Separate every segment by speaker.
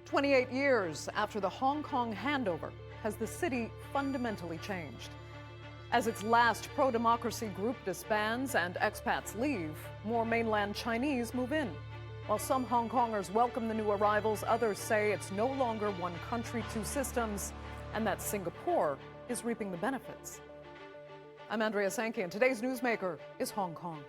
Speaker 1: 28 years after the Hong Kong handover, has the city fundamentally changed? As its last pro-democracy group disbands and expats leave, more mainland Chinese move in. While some Hong Kongers welcome the new arrivals, others say it's no longer one country, two systems, and that Singapore is reaping the benefits. I'm Andrea Sankey, and today's Newsmaker is Hong Kong.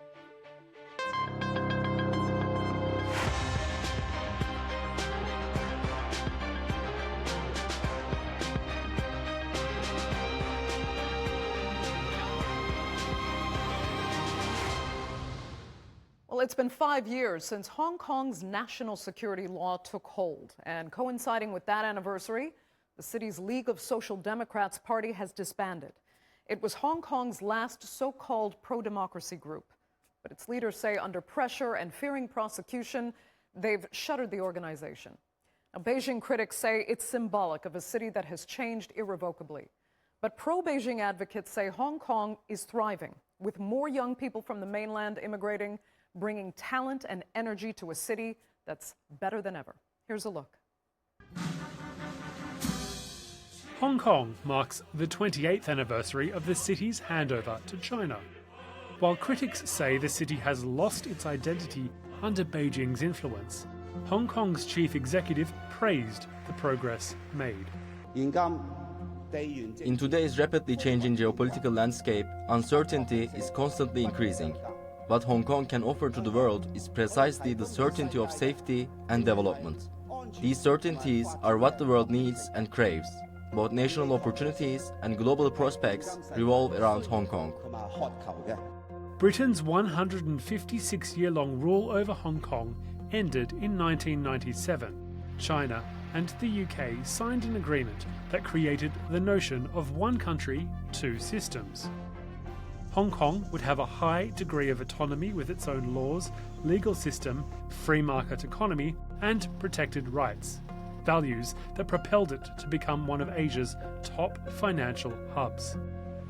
Speaker 1: Well, it's been 5 years since Hong Kong's national security law took hold, and coinciding with that anniversary, the city's League of Social Democrats party has disbanded. It was Hong Kong's last so-called pro-democracy group, but its leaders say under pressure and fearing prosecution, they've shuttered the organization. Now, Beijing critics say it's symbolic of a city that has changed irrevocably. But pro-Beijing advocates say Hong Kong is thriving, with more young people from the mainland immigrating, bringing talent and energy to a city that's better than ever. Here's a look.
Speaker 2: Hong Kong marks the 28th anniversary of the city's handover to China. While critics say the city has lost its identity under Beijing's influence, Hong Kong's chief executive praised the progress made.
Speaker 3: In today's rapidly changing geopolitical landscape, uncertainty is constantly increasing. What Hong Kong can offer to the world is precisely the certainty of safety and development. These certainties are what the world needs and craves. Both national opportunities and global prospects revolve around Hong Kong.
Speaker 2: Britain's 156-year-long rule over Hong Kong ended in 1997. China and the UK signed an agreement that created the notion of one country, two systems. Hong Kong would have a high degree of autonomy with its own laws, legal system, free market economy, and protected rights, values that propelled it to become one of Asia's top financial hubs.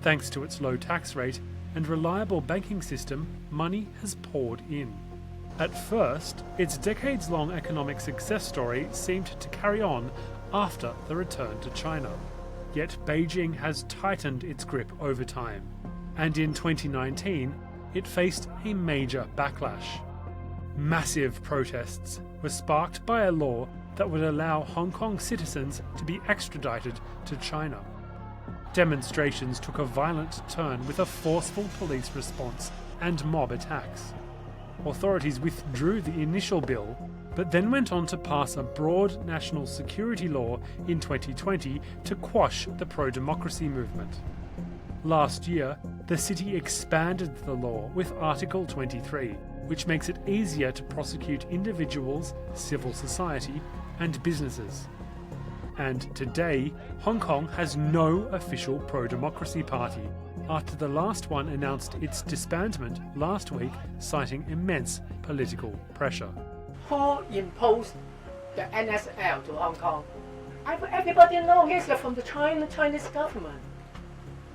Speaker 2: Thanks to its low tax rate and reliable banking system, money has poured in. At first, its decades-long economic success story seemed to carry on after the return to China. Yet Beijing has tightened its grip over time, and in 2019, it faced a major backlash. Massive protests were sparked by a law that would allow Hong Kong citizens to be extradited to China. Demonstrations took a violent turn with a forceful police response and mob attacks. Authorities withdrew the initial bill, but then went on to pass a broad national security law in 2020 to quash the pro-democracy movement. Last year, the city expanded the law with Article 23, which makes it easier to prosecute individuals, civil society, and businesses. And today, Hong Kong has no official pro-democracy party, after the last one announced its disbandment last week, citing immense political pressure.
Speaker 4: Who imposed the NSL to Hong Kong? Everybody knows he's from the Chinese government.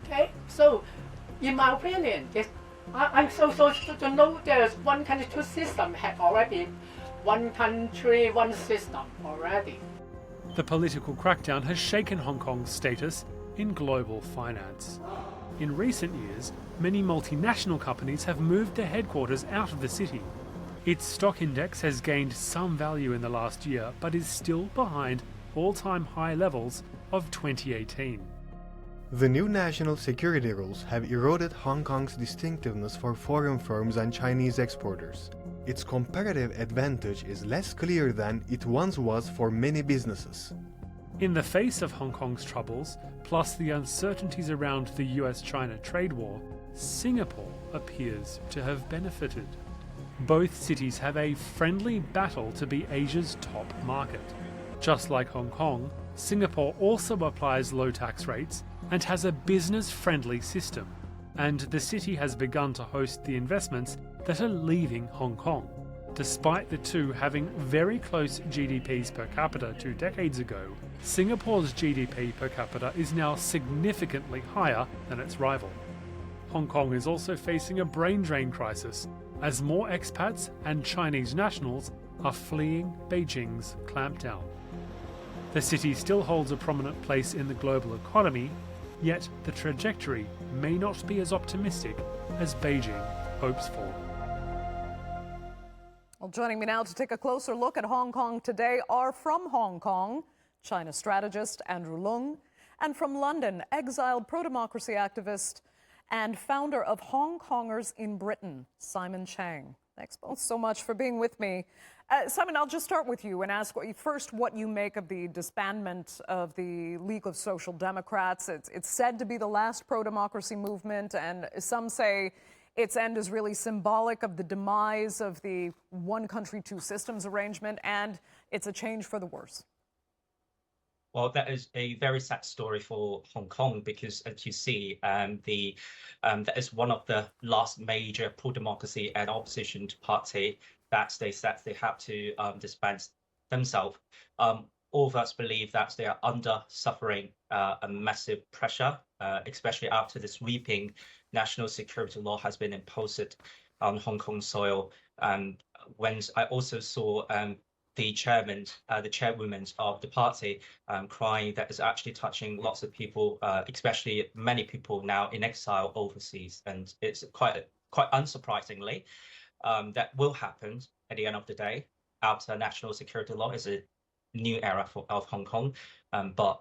Speaker 4: Okay, so in my opinion, I'm so to know there's one country, two systems had already one country, one system already.
Speaker 2: The political crackdown has shaken Hong Kong's status in global finance. In recent years, many multinational companies have moved their headquarters out of the city. Its stock index has gained some value in the last year, but is still behind all-time high levels of 2018.
Speaker 5: The new national security rules have eroded Hong Kong's distinctiveness for foreign firms and Chinese exporters. Its comparative advantage is less clear than it once was for many businesses.
Speaker 2: In the face of Hong Kong's troubles, plus the uncertainties around the US-China trade war, Singapore appears to have benefited. Both cities have a friendly battle to be Asia's top market. Just like Hong Kong, Singapore also applies low tax rates and has a business-friendly system, and the city has begun to host the investments that are leaving Hong Kong. Despite the two having very close GDPs per capita 2 decades ago, Singapore's GDP per capita is now significantly higher than its rival. Hong Kong is also facing a brain drain crisis, as more expats and Chinese nationals are fleeing Beijing's clampdown. The city still holds a prominent place in the global economy, yet the trajectory may not be as optimistic as Beijing hopes for.
Speaker 1: Well, joining me now to take a closer look at Hong Kong today are from Hong Kong, China strategist Andrew Leung, and from London, exiled pro-democracy activist and founder of Hong Kongers in Britain, Simon Chang. Thanks both so much for being with me. Simon, I'll just start with you and ask first what you make of the disbandment of the League of Social Democrats. It's said to be the last pro-democracy movement, and some say its end is really symbolic of the demise of the one country, two systems arrangement, and it's a change for the worse.
Speaker 6: Well, that is a very sad story for Hong Kong because, as you see, that is one of the last major pro-democracy and opposition party that they said they have to disband themselves. All of us believe that they are suffering a massive pressure, especially after the sweeping national security law has been imposed on Hong Kong soil. When I also saw the chairwoman of the party crying, that is actually touching lots of people, especially many people now in exile overseas. And it's quite unsurprisingly, that will happen at the end of the day. After national security law is a new era of Hong Kong, but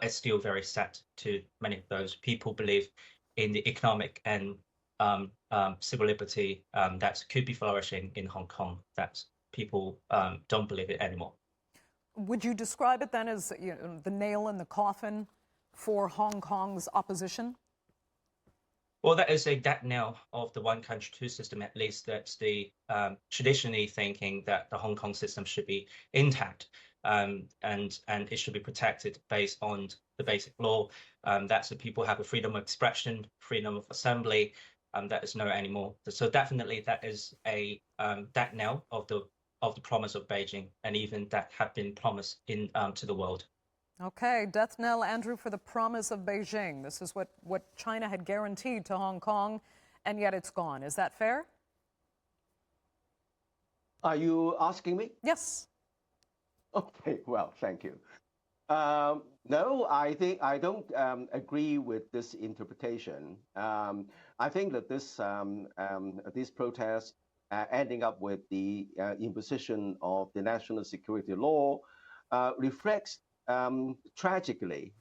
Speaker 6: it's still very sad to many of those people believe in the economic and civil liberty that could be flourishing in Hong Kong. That people don't believe it anymore.
Speaker 1: Would you describe it then as the nail in the coffin for Hong Kong's opposition?
Speaker 6: Well, that is a dead nail of the one country, two system, at least. That's the traditionally thinking that the Hong Kong system should be intact and it should be protected based on the basic law. That's the people have a freedom of expression, freedom of assembly. That is no anymore. So definitely that is a dead nail of the promise of Beijing, and even that have been promised in to the world.
Speaker 1: Okay, death knell, Andrew, for the promise of Beijing. This is what China had guaranteed to Hong Kong, and yet it's gone. Is that fair?
Speaker 7: Are you asking me?
Speaker 1: Yes.
Speaker 7: Okay, well, thank you. No, I don't agree with this interpretation. I think that this protest ending up with the imposition of the national security law reflects tragically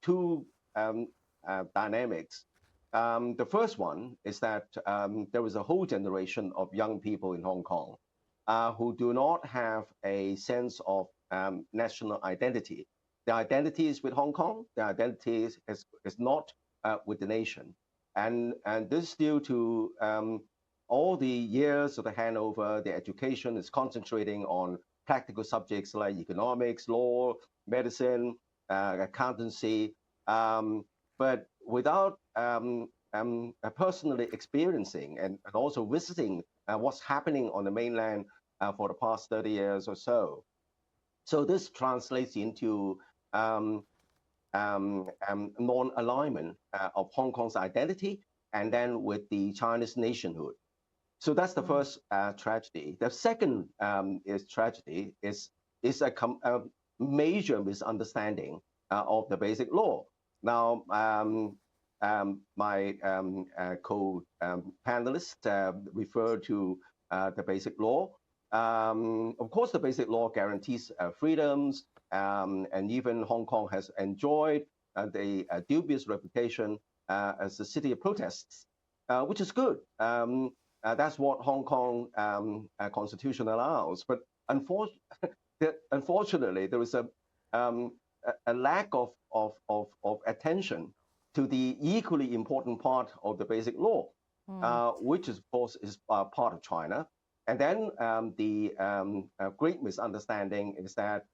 Speaker 7: two dynamics. The first one is that there is a whole generation of young people in Hong Kong who do not have a sense of national identity. Their identity is with Hong Kong. Their identity is not with the nation. And this is due to all the years of the handover. The education is concentrating on practical subjects like economics, law, medicine, accountancy, but without personally experiencing and also visiting what's happening on the mainland for the past 30 years or so. So this translates into non-alignment of Hong Kong's identity and then with the Chinese nationhood. So that's the first tragedy. The second tragedy is a major misunderstanding of the basic law. Now, my co-panelists refer to the basic law. Of course, the basic law guarantees freedoms, and even Hong Kong has enjoyed the dubious reputation as a city of protests, which is good. That's what Hong Kong constitution allows. But unfortunately, there is a lack of attention to the equally important part of the basic law, which is, of course, is part of China. And then the great misunderstanding is that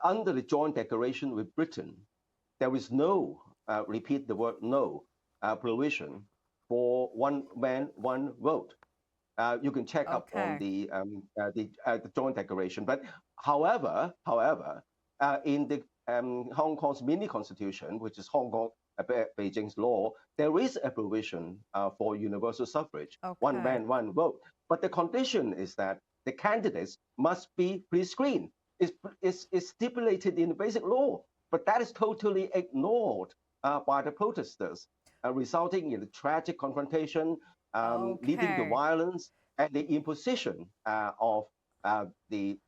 Speaker 7: under the joint declaration with Britain, there is no, repeat the word no, provision for one man, one vote. You can check up on the joint declaration. But however, in the Hong Kong's mini constitution, which is Hong Kong Beijing's law, there is a provision for universal suffrage, one man, one vote. But the condition is that the candidates must be pre-screened. It's stipulated in the basic law, but that is totally ignored by the protesters, resulting in a tragic confrontation, leading to violence and the imposition of the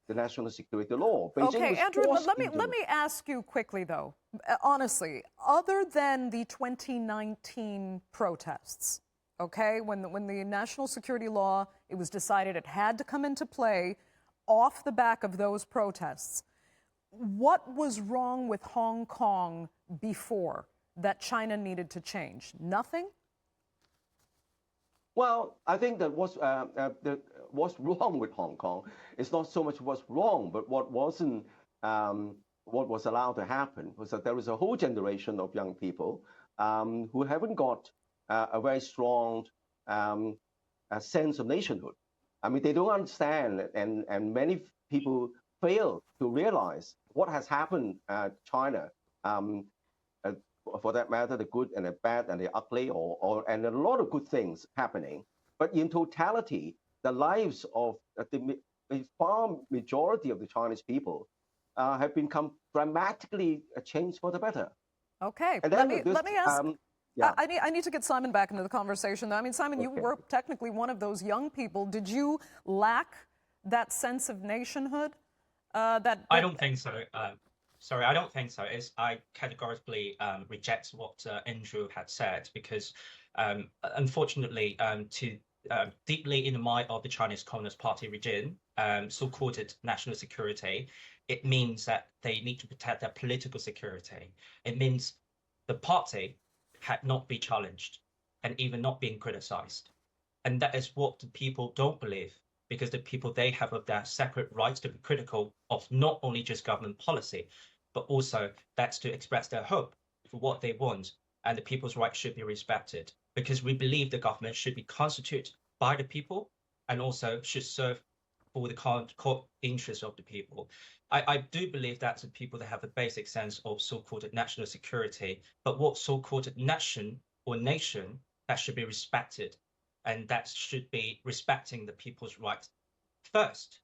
Speaker 7: national security law.
Speaker 1: Okay, Andrew, let me ask you quickly, though, honestly, other than the 2019 protests, okay, when the national security law, it was decided it had to come into play off the back of those protests, what was wrong with Hong Kong before that China needed to change? Nothing?
Speaker 7: Well, I think that what's wrong with Hong Kong is not so much what's wrong, but what wasn't, what was allowed to happen was that there is a whole generation of young people who haven't got a very strong sense of nationhood. I mean, they don't understand, and many people fail to realize what has happened to China. For that matter, the good and the bad and the ugly, and a lot of good things happening. But in totality, the lives of the far majority of the Chinese people have become dramatically changed for the better.
Speaker 1: Okay, let me ask. I need to get Simon back into the conversation, though. I mean, Simon, you were technically one of those young people. Did you lack that sense of nationhood?
Speaker 6: I don't think so. Sorry, I don't think so. I categorically reject what Andrew had said because, unfortunately, deeply in the mind of the Chinese Communist Party regime, so-called national security, it means that they need to protect their political security. It means the party had not been challenged and even not being criticized. And that is what the people don't believe, because the people, they have their separate rights to be critical of not only just government policy, but also that's to express their hope for what they want, and the people's rights should be respected, because we believe the government should be constituted by the people and also should serve for the core interests of the people. I do believe that the people that have a basic sense of so-called national security, but what so-called nation or nation that should be respected, and that should be respecting the people's rights first,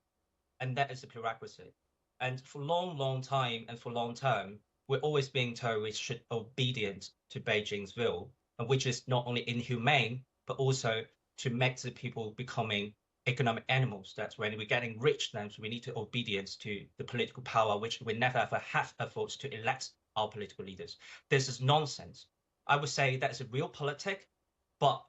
Speaker 6: and that is the prerequisite. And for long time and for long term, we're always being told we should obedient to Beijing's will, and which is not only inhumane, but also to make the people becoming economic animals. That's when we're getting rich, then we need to obedience to the political power, which we never ever have efforts to elect our political leaders. This is nonsense. I would say that's a real politic, but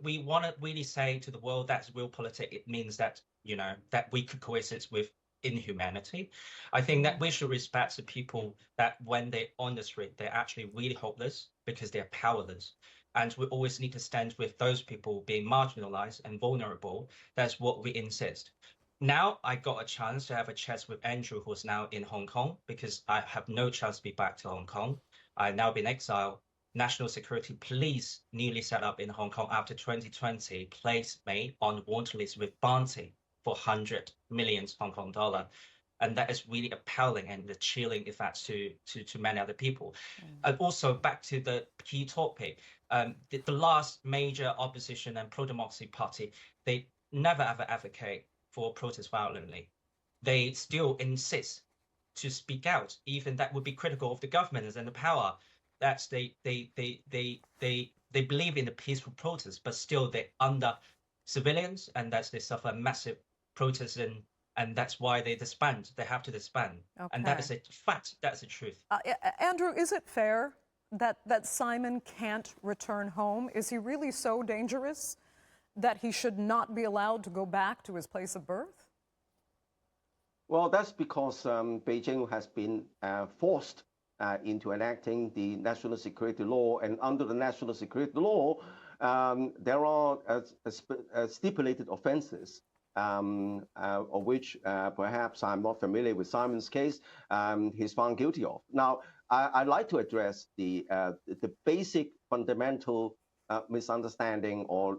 Speaker 6: we want to really say to the world that's real politic. It means that, you know, that we could coexist with inhumanity. I think that we should respect the people that when they're on the street, they're actually really hopeless because they're powerless. And we always need to stand with those people being marginalized and vulnerable. That's what we insist. Now I got a chance to have a chat with Andrew, who's now in Hong Kong, because I have no chance to be back to Hong Kong. I've now been exiled. National Security Police, newly set up in Hong Kong after 2020, placed me on wanted list with bounty for 100 million Hong Kong dollar. And that is really appalling and the chilling effects to many other people. And also back to the key topic, the last major opposition and pro-democracy party, they never ever advocate for protest violently. They still insist to speak out, even that would be critical of the government and the power. That's they believe in the peaceful protest, but still they're under civilians, and that's they suffer massive protests, and that's why they disband. They have to disband, and that is a fact. That's the truth.
Speaker 1: Andrew, is it fair that Simon can't return home? Is he really so dangerous that he should not be allowed to go back to his place of birth?
Speaker 7: Well, that's because Beijing has been forced into enacting the national security law, and under the national security law, there are stipulated offenses, of which perhaps I'm not familiar with Simon's case, he's found guilty of. Now, I'd like to address the basic fundamental misunderstanding or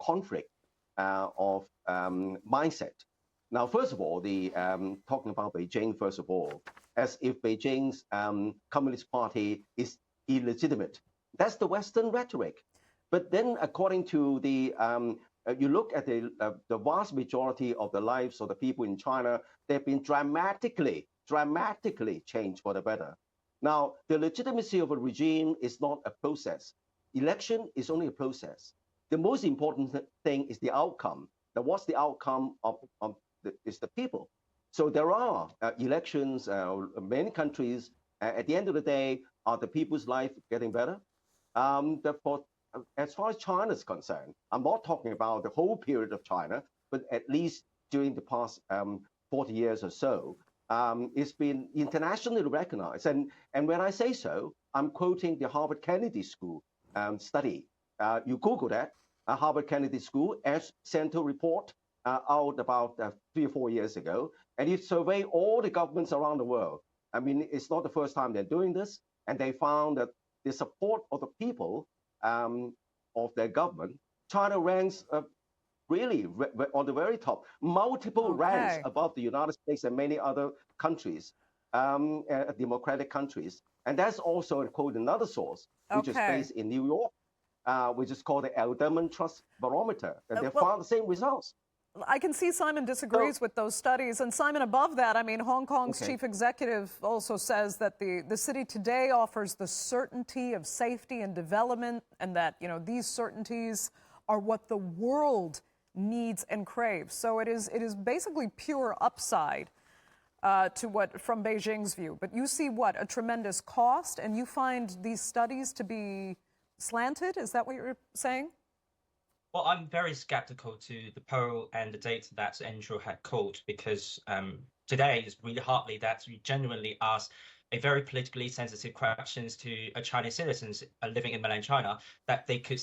Speaker 7: conflict of mindset. Now, first of all, talking about Beijing, first of all, as if Beijing's Communist Party is illegitimate. That's the Western rhetoric. But then, according to the you look at the vast majority of the lives of the people in China, they've been dramatically changed for the better. Now, the legitimacy of a regime is not a process. Election is only a process. The most important thing is the outcome. Now, what's the outcome is the people. So there are elections, many countries, at the end of the day, are the people's life getting better? Therefore, as far as China is concerned, I'm not talking about the whole period of China, but at least during the past 40 years or so, it's been internationally recognized. And when I say so, I'm quoting the Harvard Kennedy School study. You Google that, Harvard Kennedy School Center report out about 3 or 4 years ago, and you survey all the governments around the world. I mean, it's not the first time they're doing this, and they found that the support of the people of their government, China ranks really on the very top, multiple ranks above the United States and many other countries, democratic countries. And that's also, quote, another source, which is based in New York, which is called the Edelman Trust Barometer. And they found the same results.
Speaker 1: I can see Simon disagrees with those studies. And Simon, above that, I mean, Hong Kong's chief executive also says that the city today offers the certainty of safety and development, and that, you know, these certainties are what the world needs and craves. So it is basically pure upside to what, from Beijing's view. But you see what, a tremendous cost, and you find these studies to be slanted? Is that what you're saying?
Speaker 6: Well, I'm very skeptical to the poll and the data that Andrew had quoted, because today is really hardly that we genuinely ask a very politically sensitive questions to Chinese citizens living in mainland China, that they could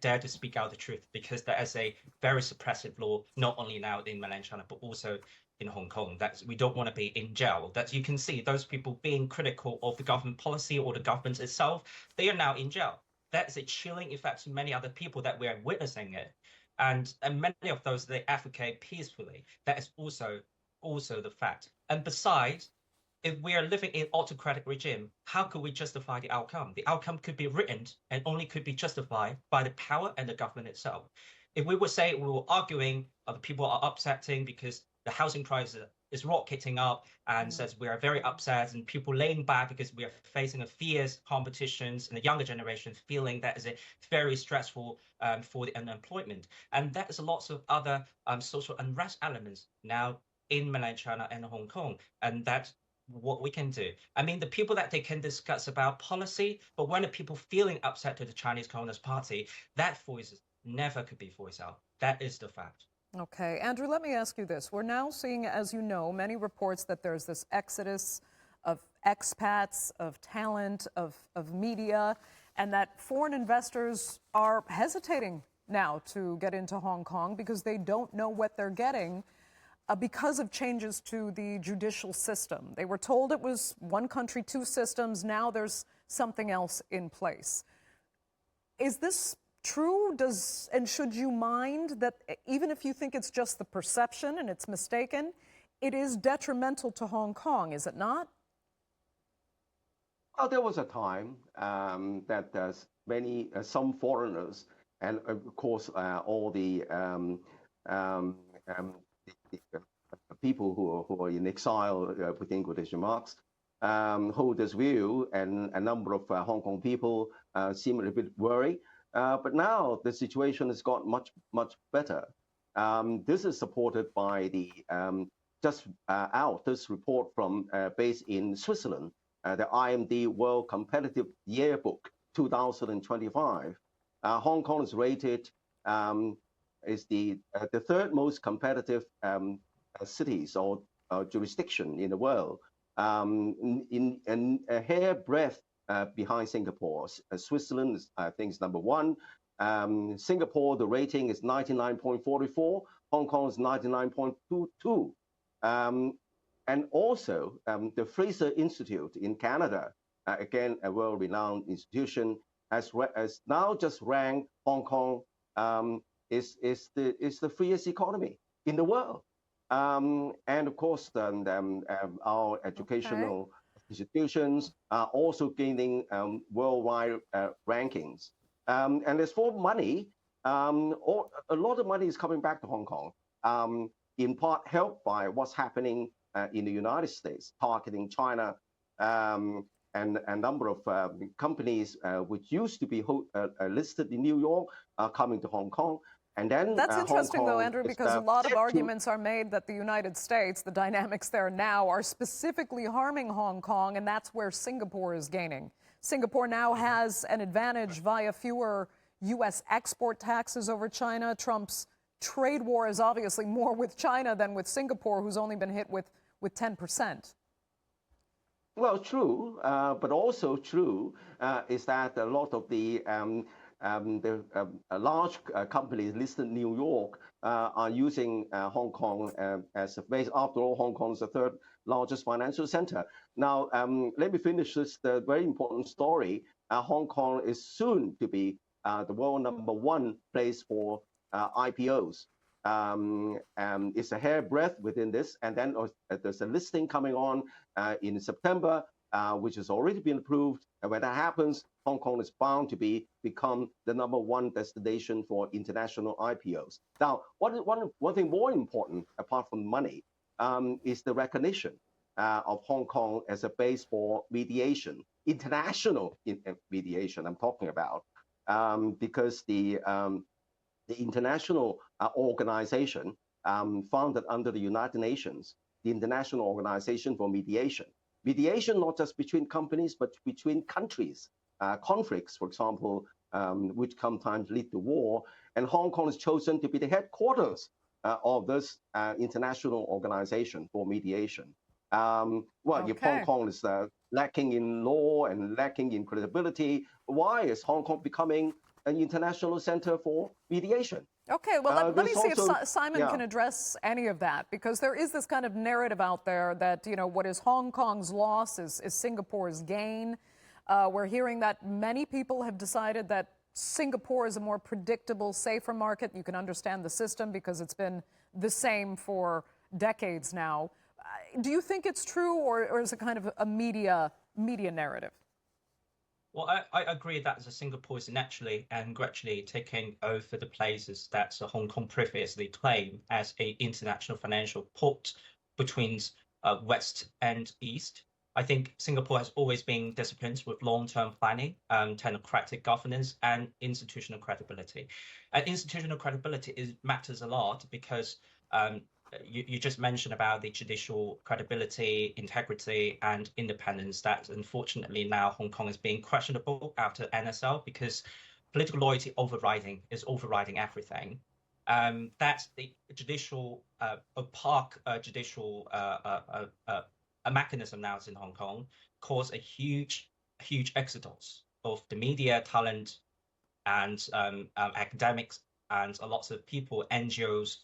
Speaker 6: dare to speak out the truth, because there is a very suppressive law, not only now in mainland China, but also in Hong Kong, that we don't want to be in jail. That you can see those people being critical of the government policy or the government itself, they are now in jail. That's a chilling effect to many other people that we are witnessing it. And many of those, they advocate peacefully. That is also the fact. And besides, if we are living in autocratic regime, how could we justify the outcome? The outcome could be written and only could be justified by the power and the government itself. If we would say we were arguing, the people are upsetting because the housing price is rocketing up, and says we are very upset, and people laying back because we are facing a fierce competitions, and the younger generation feeling that is a very stressful for the unemployment. And that is lots of other social unrest elements now in mainland China and Hong Kong. And that's what we can do. I mean, the people that they can discuss about policy, but when the people feeling upset to the Chinese Communist Party, that voice never could be voiced out. That is the fact.
Speaker 1: Okay, Andrew, let me ask you this. We're now seeing, as you know, many reports that there's this exodus of expats, of talent, of media, and that foreign investors are hesitating now to get into Hong Kong because they don't know what they're getting because of changes to the judicial system. They were told it was one country, two systems. Now there's something else in place. Is this true? And should you mind that even if you think it's just the perception and it's mistaken, it is detrimental to Hong Kong, is it not?
Speaker 7: Well, there was a time that some foreigners, and of course all the people who are in exile within quotation marks, hold this view, and a number of Hong Kong people seem a little bit worried. But now the situation has got much better. This is supported by the this report from based in Switzerland, the IMD World Competitive Yearbook 2025. Hong Kong is rated is the third most competitive cities or jurisdiction in the world, in a hair breadth behind Singapore. Switzerland is, I think, is number one. Singapore, the rating is 99.44. Hong Kong is 99.22. And also, the Fraser Institute in Canada, again, a world-renowned institution, has now just ranked Hong Kong is the freest economy in the world. And of course, our educational institutions are also gaining worldwide rankings. And as for money, a lot of money is coming back to Hong Kong, in part helped by what's happening in the United States, targeting China, and a number of companies which used to be listed in New York are coming to Hong Kong. And then
Speaker 1: That's interesting, though,
Speaker 7: Kong
Speaker 1: Andrew,
Speaker 7: is,
Speaker 1: because a lot of
Speaker 7: set to-
Speaker 1: arguments are made that the United States, the dynamics there now, are specifically harming Hong Kong, and that's where Singapore is gaining. Singapore now has an advantage via fewer U.S. export taxes over China. Trump's trade war is obviously more with China than with Singapore, who's only been hit with 10%.
Speaker 7: Well, true, but also true is that a lot of the large companies listed in New York are using Hong Kong as a base. After all, Hong Kong is the third largest financial center. Now, let me finish this very important story. Hong Kong is soon to be the world #1 place for IPOs. It's a hairbreadth within this, and then there's a listing coming on in September, which has already been approved. And when that happens, Hong Kong is bound to become the #1 destination for international IPOs. Now, one thing more important, apart from money, is the recognition of Hong Kong as a base for mediation, international mediation. I'm talking about because the international organization founded under the United Nations, the International Organization for Mediation. Mediation not just between companies, but between countries. Conflicts, for example, which sometimes lead to war. And Hong Kong is chosen to be the headquarters of this international organization for mediation. If Hong Kong is lacking in law and lacking in credibility, why is Hong Kong becoming an international center for mediation?
Speaker 1: Okay, well, let me see
Speaker 7: also,
Speaker 1: if Simon can address any of that, because there is this kind of narrative out there that, you know, what is Hong Kong's loss is Singapore's gain. We're hearing that many people have decided that Singapore is a more predictable, safer market. You can understand the system because it's been the same for decades now. Do you think it's true, or is it kind of a media narrative?
Speaker 6: Well, I agree that Singapore is naturally and gradually taking over the places that Hong Kong previously claimed as an international financial port between West and East. I think Singapore has always been disciplined with long-term planning, technocratic governance, and institutional credibility. And institutional credibility matters a lot because you just mentioned about the judicial credibility, integrity, and independence that unfortunately now Hong Kong is being questionable after NSL because political loyalty is overriding everything. That's the judicial, opaque judicial a mechanism now in Hong Kong caused a huge exodus of the media, talent, and academics, and lots of people, NGOs,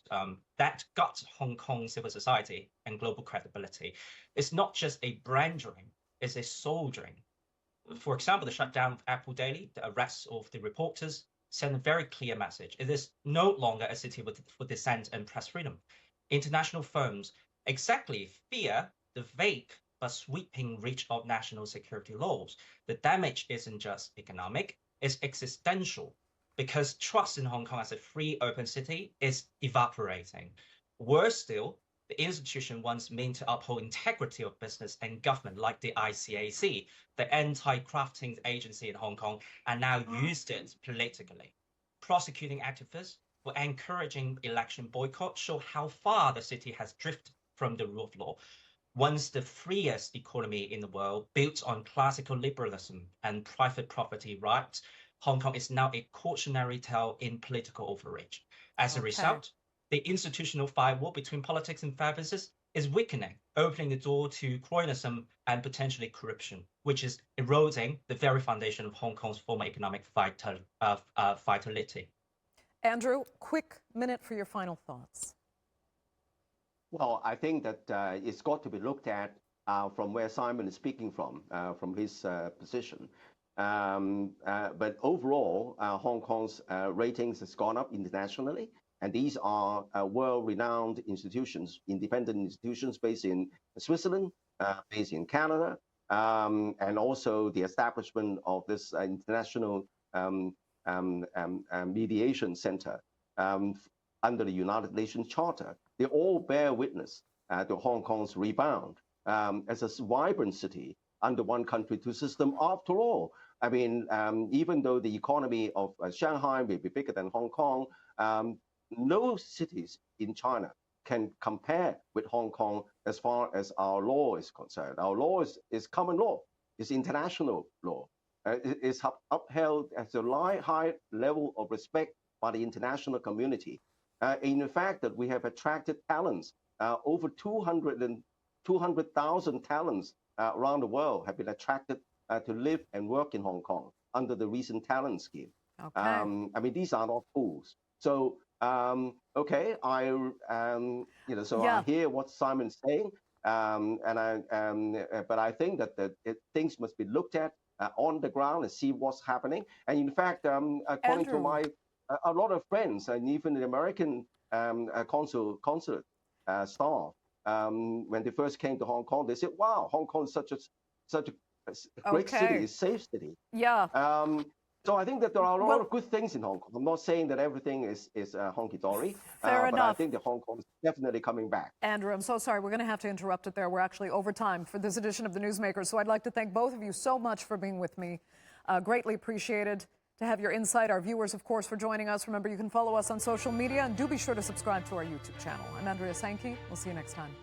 Speaker 6: that got Hong Kong civil society and global credibility. It's not just a brand drain, it's a soul drain. For example, the shutdown of Apple Daily, the arrest of the reporters, sent a very clear message. It is no longer a city with dissent and press freedom. International firms exactly fear the vague but sweeping reach of national security laws. The damage isn't just economic, it's existential, because trust in Hong Kong as a free, open city is evaporating. Worse still, the institution once meant to uphold integrity of business and government, like the ICAC, the anti-crafting agency in Hong Kong, and now used it politically. Prosecuting activists for encouraging election boycott show how far the city has drifted from the rule of law. Once the freest economy in the world, built on classical liberalism and private property rights, Hong Kong is now a cautionary tale in political overreach. As a result, the institutional firewall between politics and services is weakening, opening the door to cronyism and potentially corruption, which is eroding the very foundation of Hong Kong's former economic vitality.
Speaker 1: Andrew, quick minute for your final thoughts.
Speaker 7: Well, I think that it's got to be looked at from where Simon is speaking from his position. But overall, Hong Kong's ratings has gone up internationally, and these are world-renowned institutions, independent institutions based in Switzerland, based in Canada, and also the establishment of this international mediation center under the United Nations Charter. They all bear witness to Hong Kong's rebound as a vibrant city under one country, two system. After all, I mean, even though the economy of Shanghai may be bigger than Hong Kong, no cities in China can compare with Hong Kong as far as our law is concerned. Our law is common law, is international law. It is upheld at a high level of respect by the international community. In the fact that we have attracted talents, over 200,000 talents around the world have been attracted to live and work in Hong Kong under the recent talent scheme.
Speaker 1: Okay.
Speaker 7: I mean, these are not fools. So, okay, I hear what Simon's saying, but I think that things must be looked at on the ground and see what's happening. And in fact, according to a lot of friends and even the American consulate staff, when they first came to Hong Kong, they said, "Wow, Hong Kong is such a great city, a safe city."
Speaker 1: Yeah.
Speaker 7: So I think that there are a lot of good things in Hong Kong. I'm not saying that everything is honky-dory,
Speaker 1: Fair
Speaker 7: but
Speaker 1: enough.
Speaker 7: I think that Hong Kong is definitely coming back.
Speaker 1: Andrew, I'm so sorry. We're going to have to interrupt it there. We're actually over time for this edition of the Newsmakers. So I'd like to thank both of you so much for being with me. Greatly appreciated to have your insight. Our viewers, of course, for joining us. Remember, you can follow us on social media, and do be sure to subscribe to our YouTube channel. I'm Andrea Sankey. We'll see you next time.